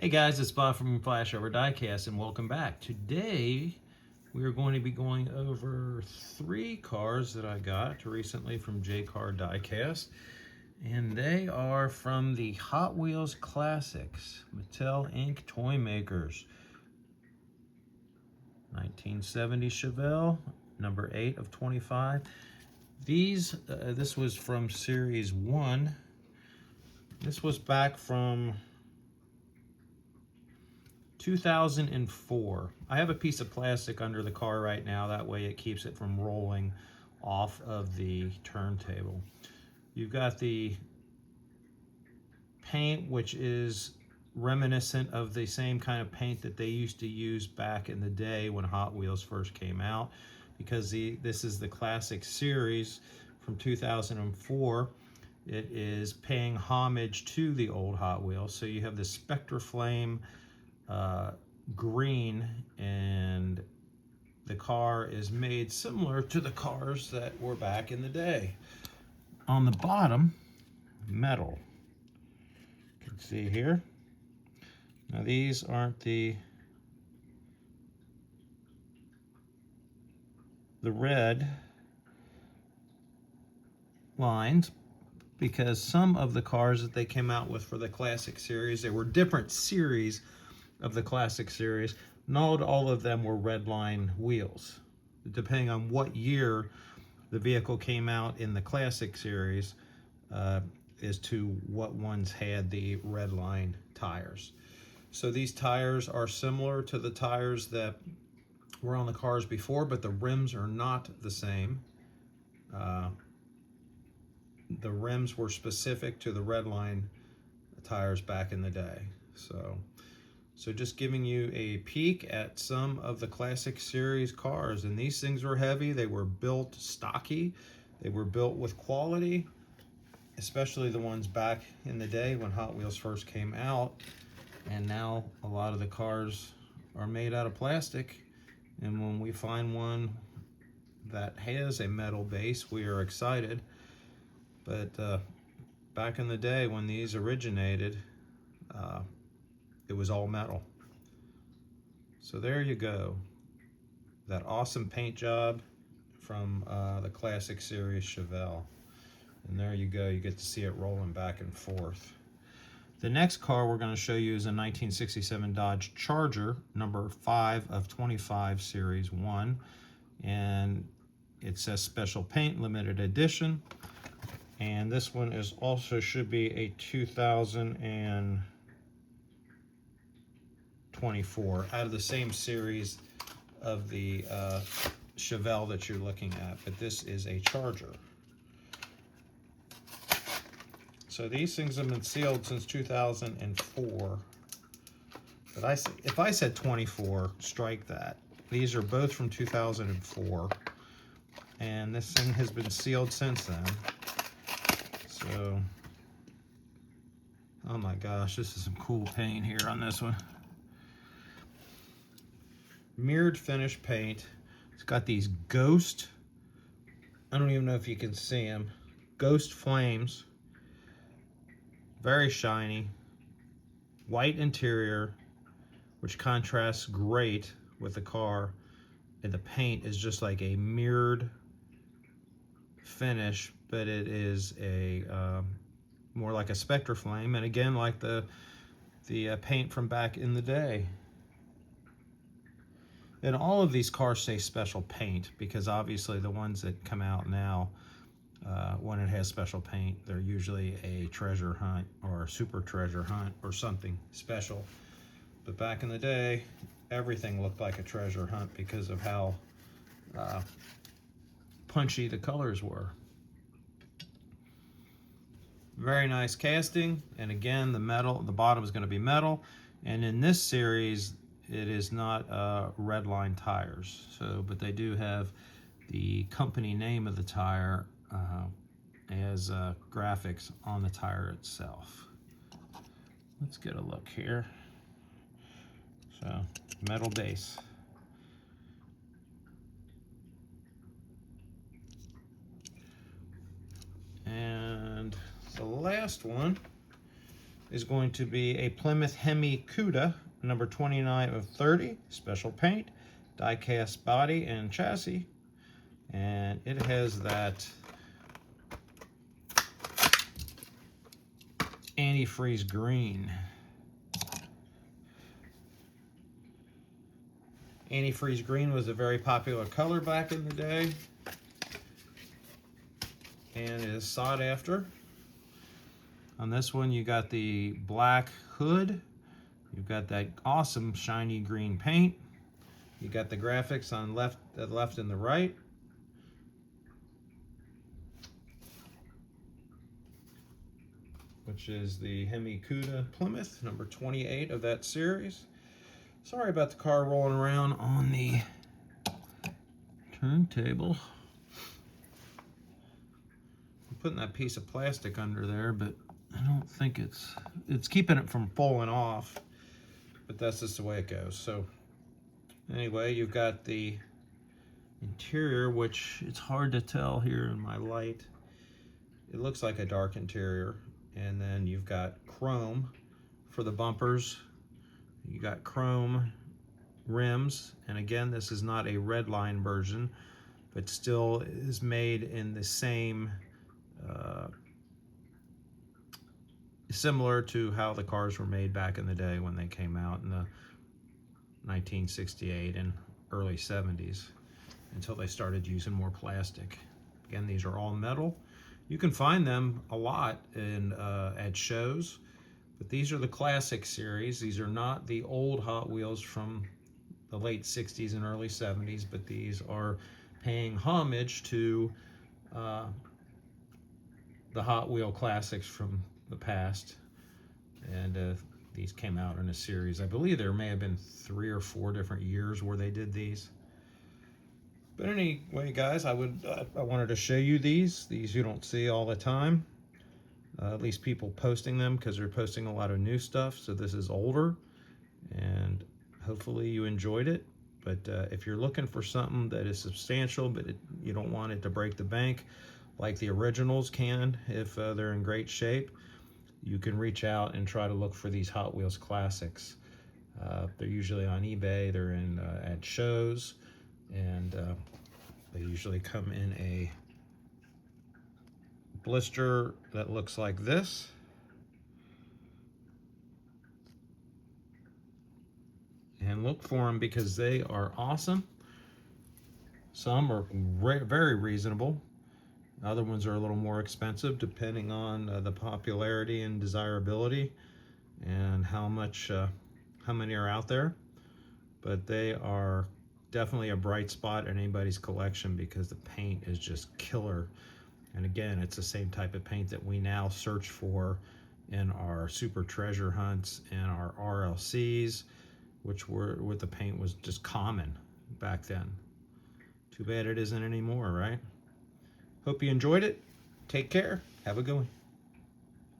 Hey guys, it's Bob from Flashover Diecast and welcome back. Today we are going to be going over 3 cars that I got recently from J-Car Diecast, and they are from the Hot Wheels Classics Mattel Inc. Toy Makers. 1970 Chevelle, number 8 of 25. This was from Series 1. This was back from 2004. I have a piece of plastic under the car right now, that way it keeps it from rolling off of the turntable. You've got the paint, which is reminiscent of the same kind of paint that they used to use back in the day when Hot Wheels first came out, because this is the classic series from 2004. It is paying homage to the old Hot Wheels. So you have the Spectre Flame green, and the car is made similar to the cars that were back in the day. On the bottom, metal. You can see here. Now these aren't the red lines, because some of the cars that they came out with for the classic series, they were different series of the classic series. Not all of them were red line wheels. Depending on what year the vehicle came out in the classic series, as to what ones had the red line tires. So these tires are similar to the tires that were on the cars before, but the rims are not the same. The rims were specific to the red line tires back in the day. So just giving you a peek at some of the classic series cars. And these things were heavy. They were built stocky. They were built with quality, especially the ones back in the day when Hot Wheels first came out. And now a lot of the cars are made out of plastic. And when we find one that has a metal base, we are excited. But back in the day when these originated, it was all metal. So there you go. That awesome paint job from the classic series Chevelle. And there you go, you get to see it rolling back and forth. The next car we're going to show you is a 1967 Dodge Charger, number 5 of 25, Series 1. And it says special paint, limited edition. And this one is also should be a 2024, out of the same series of the Chevelle that you're looking at, but this is a Charger. So these things have been sealed since 2004. But if I said 24, strike that. These are both from 2004, and this thing has been sealed since then. So, oh my gosh, this is some cool paint here on this one. Mirrored finish paint. It's got these ghost, I don't even know if you can see them, ghost flames. Very shiny. White interior, which contrasts great with the car. And the paint is just like a mirrored finish, but it is a more like a Spectre Flame, and again like the paint from back in the day. And all of these cars say special paint, because obviously the ones that come out now, when it has special paint, they're usually a treasure hunt or a super treasure hunt or something special. But back in the day, everything looked like a treasure hunt because of how punchy the colors were. Very nice casting, and again the metal, the bottom is going to be metal, and in this series it is not red line tires. So, but they do have the company name of the tire as graphics on the tire itself. Let's get a look here. So, metal base. And the last one is going to be a Plymouth Hemi Cuda, number 29 of 30, special paint, die-cast body and chassis, and it has that antifreeze green. Antifreeze green was a very popular color back in the day and is sought after. On this one, you got the black hood. You've got that awesome shiny green paint. You got the graphics on the left and the right. Which is the Hemi Cuda Plymouth, number 28 of that series. Sorry about the car rolling around on the turntable. I'm putting that piece of plastic under there, but I don't think it's keeping it from falling off, but that's just the way it goes. So anyway, you've got the interior, which it's hard to tell here in my light. It looks like a dark interior. And then you've got chrome for the bumpers. You got chrome rims. And again, this is not a red line version, but still is made in the same, similar to how the cars were made back in the day when they came out in the 1968 and early 70s, until they started using more plastic. Again, these are all metal. You can find them a lot at shows, but these are the classic series. These are not the old Hot Wheels from the late 60s and early 70s, but these are paying homage to the Hot Wheel classics from the past. And these came out in a series. I believe there may have been 3 or 4 different years where they did these. But anyway, guys, I wanted to show you these you don't see all the time, at least people posting them, because they're posting a lot of new stuff. So this is older, and hopefully you enjoyed it. But if you're looking for something that is substantial, but you don't want it to break the bank like the originals can, if they're in great shape, you can reach out and try to look for these Hot Wheels classics. They're usually on eBay, they're in at shows, and they usually come in a blister that looks like this. And look for them because they are awesome. Some are very reasonable. Other ones are a little more expensive depending on the popularity and desirability and how many are out there. But they are definitely a bright spot in anybody's collection because the paint is just killer. And again, it's the same type of paint that we now search for in our super treasure hunts and our RLCs, which were with the paint was just common back then. Too bad it isn't anymore, right? Hope you enjoyed it. Take care. Have a good one.